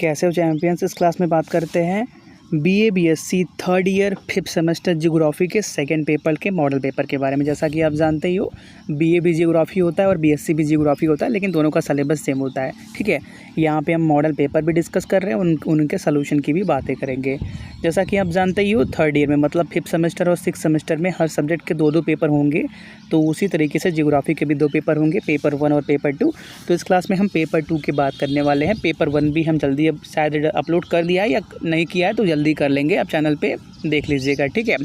कैसे हो चैम्पियंस। इस क्लास में बात करते हैं BA BSc third year 5th semester geography के सेकंड पेपर के मॉडल पेपर के बारे में। जैसा कि आप जानते ही हो, बीए भी जियोग्राफी होता है और बीएससी भी जियोग्राफी होता है, लेकिन दोनों का सिलेबस सेम होता है। ठीक है, यहाँ पे हम मॉडल पेपर भी डिस्कस कर रहे हैं, उनके सोल्यूशन की भी बातें करेंगे। जैसा कि आप जानते ही हो, थर्ड ईयर में मतलब 5th सेमेस्टर और 6th सेमेस्टर में हर सब्जेक्ट के दो पेपर होंगे, तो उसी तरीके से जियोग्राफी के भी 2 पेपर होंगे, पेपर 1 और पेपर 2। तो इस क्लास में हम पेपर 2 की बात करने वाले हैं। पेपर 1 भी हम जल्दी अब शायद अपलोड कर दिया है या नहीं किया है, तो जल्दी कर लेंगे, आप चैनल पे देख लीजिएगा। ठीक है,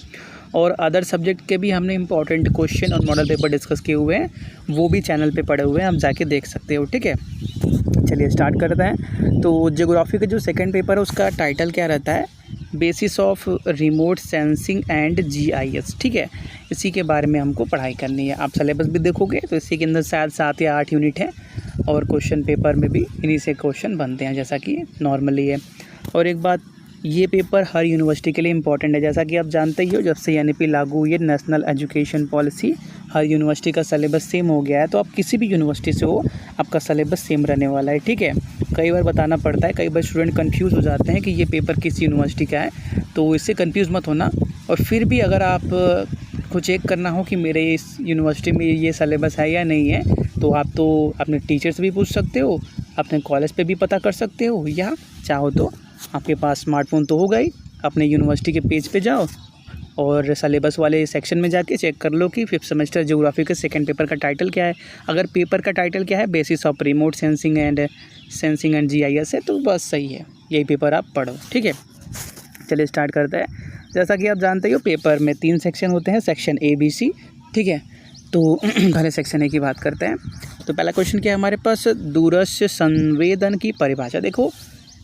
और अदर सब्जेक्ट के भी हमने इंपॉर्टेंट क्वेश्चन और मॉडल पेपर डिस्कस किए हुए हैं, वो भी चैनल पे पड़े हुए हैं, आप जाके देख सकते हो। ठीक है, चलिए स्टार्ट करते हैं। तो जियोग्राफी का जो सेकंड पेपर है उसका टाइटल क्या रहता है, basis of remote sensing and GIS. ठीक है, इसी के बारे में हमको पढ़ाई करनी है। आप सिलेबस भी देखोगे तो इसी के अंदर शायद 7 या 8 यूनिट है, और क्वेश्चन पेपर में भी इन्हीं से क्वेश्चन बनते हैं, जैसा कि नॉर्मली है। और एक बात, ये पेपर हर यूनिवर्सिटी के लिए इंपॉर्टेंट है। जैसा कि आप जानते ही हो, जब से एनईपी लागू हुई है, नेशनल एजुकेशन पॉलिसी, हर यूनिवर्सिटी का सिलेबस सेम हो गया है। तो आप किसी भी यूनिवर्सिटी से हो, आपका सिलेबस सेम रहने वाला है। ठीक है, कई बार बताना पड़ता है, कई बार स्टूडेंट कंफ्यूज हो जाते हैं कि ये पेपर किस यूनिवर्सिटी का है, तो इससे कंफ्यूज मत होना। और फिर भी अगर आप को चेक करना हो कि मेरे इस यूनिवर्सिटी में ये सिलेबस है या नहीं है, तो आप तो अपने टीचर से भी पूछ सकते हो, अपने कॉलेज पे भी पता कर सकते हो, या चाहो तो आपके पास स्मार्टफोन तो होगा ही, अपने यूनिवर्सिटी के पेज पे जाओ और सिलेबस वाले सेक्शन में जाके चेक कर लो कि 5th सेमेस्टर ज्योग्राफी के सेकंड पेपर का टाइटल क्या है। अगर पेपर का टाइटल क्या है, basis of remote sensing and GIS है, तो बस सही है, यही पेपर आप पढ़ो। ठीक है, चलिए स्टार्ट करते हैं। जैसा कि आप जानते हो, पेपर में 3 सेक्शन होते हैं, सेक्शन ए बी सी। ठीक है, तो पहले सेक्शन ए की बात करते हैं। तो पहला क्वेश्चन क्या है हमारे पास, दूरस्थ संवेदन की परिभाषा। देखो,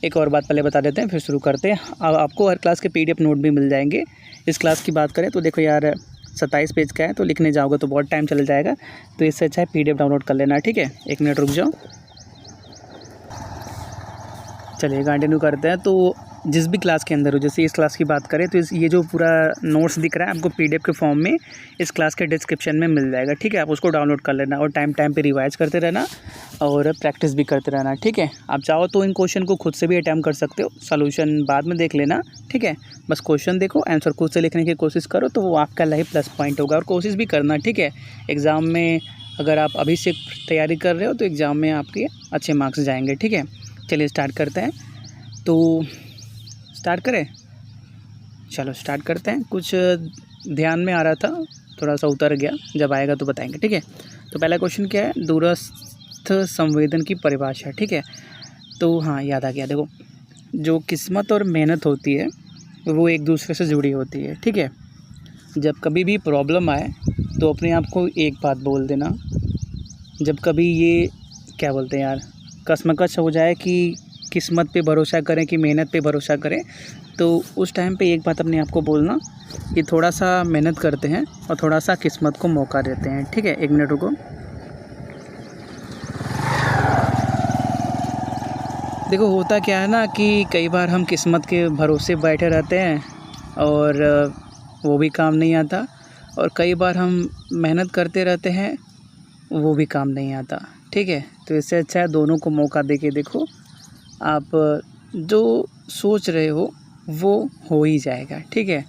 एक और बात पहले बता देते हैं, फिर शुरू करते हैं। अब आपको हर क्लास के पीडीएफ नोट भी मिल जाएंगे। इस क्लास की बात करें तो देखो यार, 27 पेज का है, तो लिखने जाओगे तो बहुत टाइम चल जाएगा, तो इससे अच्छा है पीडीएफ डाउनलोड कर लेना। ठीक है, 1 मिनट रुक जाओ। चलिए कंटिन्यू करते हैं। तो जिस भी क्लास के अंदर हो, जैसे इस क्लास की बात करें तो ये जो पूरा नोट्स दिख रहा है आपको पीडीएफ के फॉर्म में इस क्लास के डिस्क्रिप्शन में मिल जाएगा। ठीक है, आप उसको डाउनलोड कर लेना और टाइम पे रिवाइज करते रहना और प्रैक्टिस भी करते रहना। ठीक है, आप चाहो तो इन क्वेश्चन को खुद से भी अटैम्प्ट कर सकते हो, सोल्यूशन बाद में देख लेना। ठीक है, बस क्वेश्चन देखो, आंसर खुद से लिखने की कोशिश करो, तो वो आपका लाइफ प्लस पॉइंट होगा। और कोशिश भी करना, ठीक है, एग्ज़ाम में अगर आप अभी से तैयारी कर रहे हो तो एग्ज़ाम में आपके अच्छे मार्क्स जाएंगे। ठीक है, चलिए स्टार्ट करते हैं। तो स्टार्ट करें, चलो स्टार्ट करते हैं। कुछ ध्यान में आ रहा था, थोड़ा सा उतर गया, जब आएगा तो बताएंगे। ठीक है, तो पहला क्वेश्चन क्या है, दूरस्थ संवेदन की परिभाषा। ठीक है, तो हाँ याद आ गया। देखो, जो किस्मत और मेहनत होती है वो एक दूसरे से जुड़ी होती है। ठीक है, जब कभी भी प्रॉब्लम आए तो अपने आप को एक बात बोल देना, जब कभी ये क्या बोलते हैं यार, कशमकश हो जाए कि किस्मत पे भरोसा करें कि मेहनत पे भरोसा करें, तो उस टाइम पे एक बात अपने आप को बोलना कि थोड़ा सा मेहनत करते हैं और थोड़ा सा किस्मत को मौका देते हैं। ठीक है, 1 मिनट रुको। देखो, होता क्या है ना कि कई बार हम किस्मत के भरोसे बैठे रहते हैं और वो भी काम नहीं आता, और कई बार हम मेहनत करते रहते हैं, वो भी काम नहीं आता। ठीक है, तो इससे अच्छा है दोनों को मौका दे के देखो, आप जो सोच रहे हो वो हो ही जाएगा। ठीक है,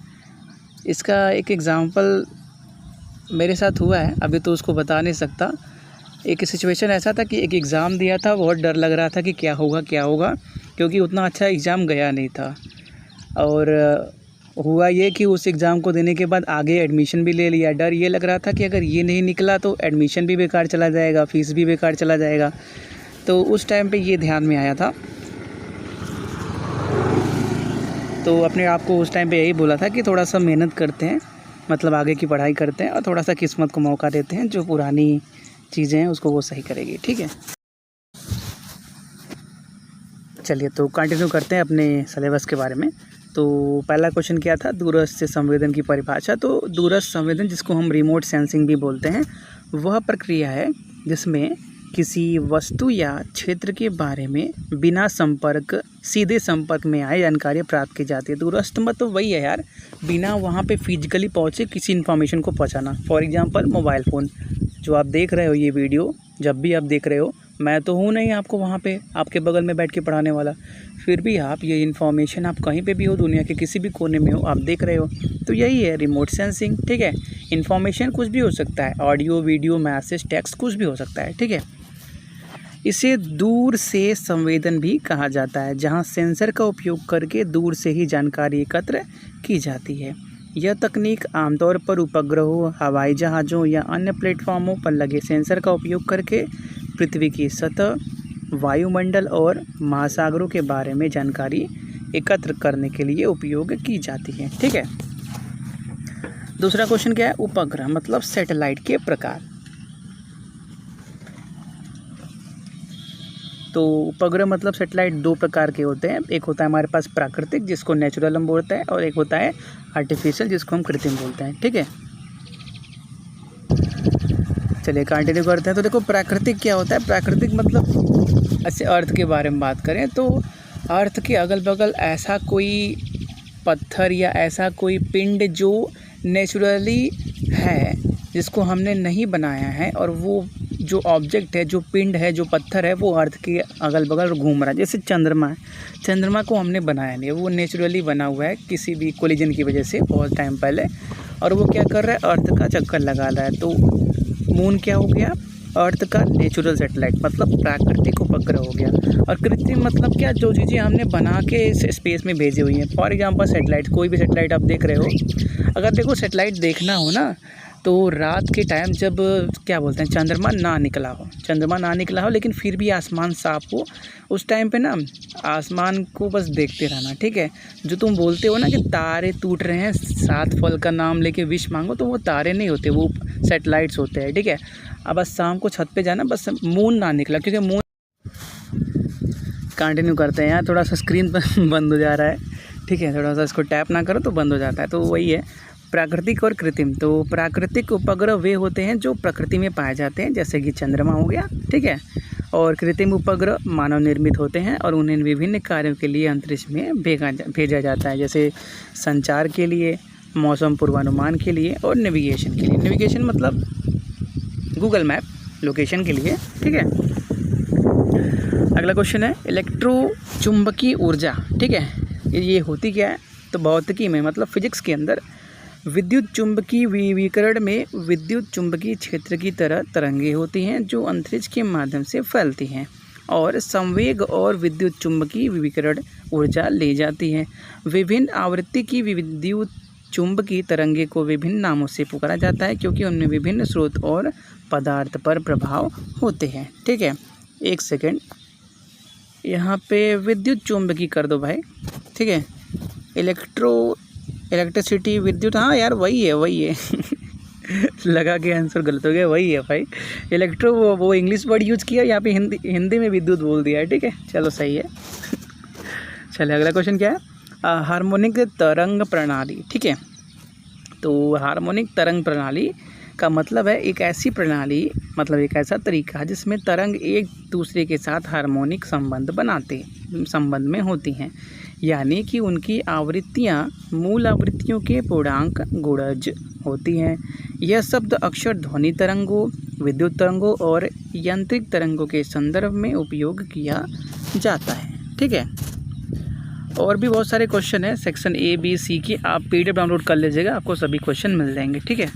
इसका एक एग्ज़ाम्पल मेरे साथ हुआ है, अभी तो उसको बता नहीं सकता। एक सिचुएशन ऐसा था कि एक एग्ज़ाम दिया था, बहुत डर लग रहा था कि क्या होगा, क्योंकि उतना अच्छा एग्ज़ाम गया नहीं था। और हुआ ये कि उस एग्ज़ाम को देने के बाद आगे एडमिशन भी ले लिया। डर ये लग रहा था कि अगर ये नहीं निकला तो एडमिशन भी बेकार चला जाएगा, फ़ीस भी बेकार चला जाएगा। तो उस टाइम पे ये ध्यान में आया था, तो अपने आप को उस टाइम पे यही बोला था कि थोड़ा सा मेहनत करते हैं, मतलब आगे की पढ़ाई करते हैं, और थोड़ा सा किस्मत को मौका देते हैं, जो पुरानी चीज़ें हैं उसको वो सही करेगी। ठीक है, चलिए तो कंटिन्यू करते हैं अपने सिलेबस के बारे में। तो पहला क्वेश्चन क्या था, दूरस्थ संवेदन की परिभाषा। तो दूरस्थ संवेदन, जिसको हम रिमोट सेंसिंग भी बोलते हैं, वह प्रक्रिया है जिसमें किसी वस्तु या क्षेत्र के बारे में बिना सीधे संपर्क में आए जानकारी प्राप्त की जाती है। दूरस्थ मतलब वही है यार, बिना वहाँ पे फिजिकली पहुँचे किसी इन्फॉर्मेशन को पहुँचाना। फॉर एग्जांपल मोबाइल फ़ोन, जो आप देख रहे हो ये वीडियो, जब भी आप देख रहे हो मैं तो हूँ नहीं आपको वहाँ पे आपके बगल में बैठ के पढ़ाने वाला, फिर भी आप ये इन्फॉर्मेशन आप कहीं पे भी हो, दुनिया के किसी भी कोने में हो, आप देख रहे हो। तो यही है रिमोट सेंसिंग, ठीक है। इन्फॉर्मेशन कुछ भी हो सकता है, ऑडियो, वीडियो, मैसेज, टेक्स्ट, कुछ भी हो सकता है, ठीक है। इसे दूर से संवेदन भी कहा जाता है, जहाँ सेंसर का उपयोग करके दूर से ही जानकारी एकत्र की जाती है। यह तकनीक आमतौर पर उपग्रहों, हवाई जहाज़ों या अन्य प्लेटफॉर्मों पर लगे सेंसर का उपयोग करके पृथ्वी की सतह, वायुमंडल और महासागरों के बारे में जानकारी एकत्र करने के लिए उपयोग की जाती है, ठीक है। दूसरा क्वेश्चन क्या है, उपग्रह मतलब सैटेलाइट के प्रकार। तो उपग्रह मतलब सैटेलाइट दो प्रकार के होते हैं, एक होता है हमारे पास प्राकृतिक जिसको नेचुरल हम बोलते हैं, और एक होता है आर्टिफिशियल जिसको हम कृत्रिम बोलते हैं, ठीक है। चलिए कंटिन्यू करते हैं। तो देखो प्राकृतिक क्या होता है, प्राकृतिक मतलब ऐसे अर्थ के बारे में बात करें तो अर्थ के अगल बगल ऐसा कोई पत्थर या ऐसा कोई पिंड जो नेचुरली है, जिसको हमने नहीं बनाया है, और वो जो ऑब्जेक्ट है, जो पिंड है, जो पत्थर है, वो अर्थ के अगल बगल घूम रहा है। जैसे चंद्रमा है, चंद्रमा को हमने बनाया नहीं है, वो नेचुरली बना हुआ है किसी भी कोलिजन की वजह से बहुत टाइम पहले, और वो क्या कर रहा है, अर्थ का चक्कर लगा रहा है। तो मून क्या हो गया, अर्थ का नेचुरल सैटेलाइट मतलब प्राकृतिक उपग्रह हो गया। और कृत्रिम मतलब क्या, जो चीज़ें हमने बना के स्पेस में भेजी हुई हैं। फॉर एग्जांपल सैटेलाइट, कोई भी सैटेलाइट आप देख रहे हो, अगर देखो सैटेलाइट देखना हो ना तो रात के टाइम जब क्या बोलते हैं चंद्रमा ना निकला हो लेकिन फिर भी आसमान साफ हो, उस टाइम पे ना आसमान को बस देखते रहना, ठीक है। जो तुम बोलते हो ना कि तारे टूट रहे हैं, 7 फल का नाम लेके विश मांगो, तो वो तारे नहीं होते, वो सैटेलाइट्स होते हैं, ठीक है। अब बस शाम को छत पे जाना, बस मून ना निकला, क्योंकि मून कंटिन्यू करते हैं यार, थोड़ा सा स्क्रीन पर बंद हो जा रहा है, ठीक है। थोड़ा सा इसको टैप ना करो तो बंद हो जाता है। तो वही है प्राकृतिक और कृत्रिम। तो प्राकृतिक उपग्रह वे होते हैं जो प्रकृति में पाए जाते हैं, जैसे कि चंद्रमा हो गया, ठीक है। और कृत्रिम उपग्रह मानव निर्मित होते हैं और उन्हें विभिन्न कार्यों के लिए अंतरिक्ष में भेजा जाता है, जैसे संचार के लिए, मौसम पूर्वानुमान के लिए और नेविगेशन के लिए। नेविगेशन मतलब गूगल मैप, लोकेशन के लिए, ठीक है। अगला क्वेश्चन है इलेक्ट्रोचुंबकीय ऊर्जा, ठीक है। ये होती क्या है, तो भौतिकी में मतलब फिजिक्स के अंदर विद्युत चुंबकीय विकिरण में विद्युत चुंबकीय क्षेत्र की तरह तरंगें होती हैं जो अंतरिक्ष के माध्यम से फैलती हैं और संवेग और विद्युत चुंबकीय विकिरण ऊर्जा ले जाती हैं। विभिन्न आवृत्ति की विद्युत चुंबकीय तरंगे को विभिन्न नामों से पुकारा जाता है क्योंकि उनमें विभिन्न स्रोत और पदार्थ पर प्रभाव होते हैं, ठीक है। एक सेकेंड, यहाँ पे विद्युत चुंबकीय कर दो भाई, ठीक है। इलेक्ट्रिसिटी, विद्युत, हाँ यार वही है लगा के आंसर गलत हो गया, वही है भाई। इलेक्ट्रो वो इंग्लिश वर्ड यूज़ किया, यहाँ पे हिंदी में विद्युत बोल दिया है, ठीक है। चलो सही है चलिए अगला क्वेश्चन क्या है, हार्मोनिक तरंग प्रणाली, ठीक है। तो हार्मोनिक तरंग प्रणाली का मतलब है एक ऐसी प्रणाली, मतलब एक ऐसा तरीका जिसमें तरंग एक दूसरे के साथ हार्मोनिक संबंध में होती हैं, यानी कि उनकी आवृत्तियाँ मूल आवृत्तियों के पूर्णांक गुणज होती हैं। यह शब्द अक्सर ध्वनि तरंगों, विद्युत तरंगों और यांत्रिक तरंगों के संदर्भ में उपयोग किया जाता है, ठीक है। और भी बहुत सारे क्वेश्चन हैं सेक्शन A, B, C की, आप PDF डाउनलोड कर लीजिएगा, आपको सभी क्वेश्चन मिल जाएंगे, ठीक है।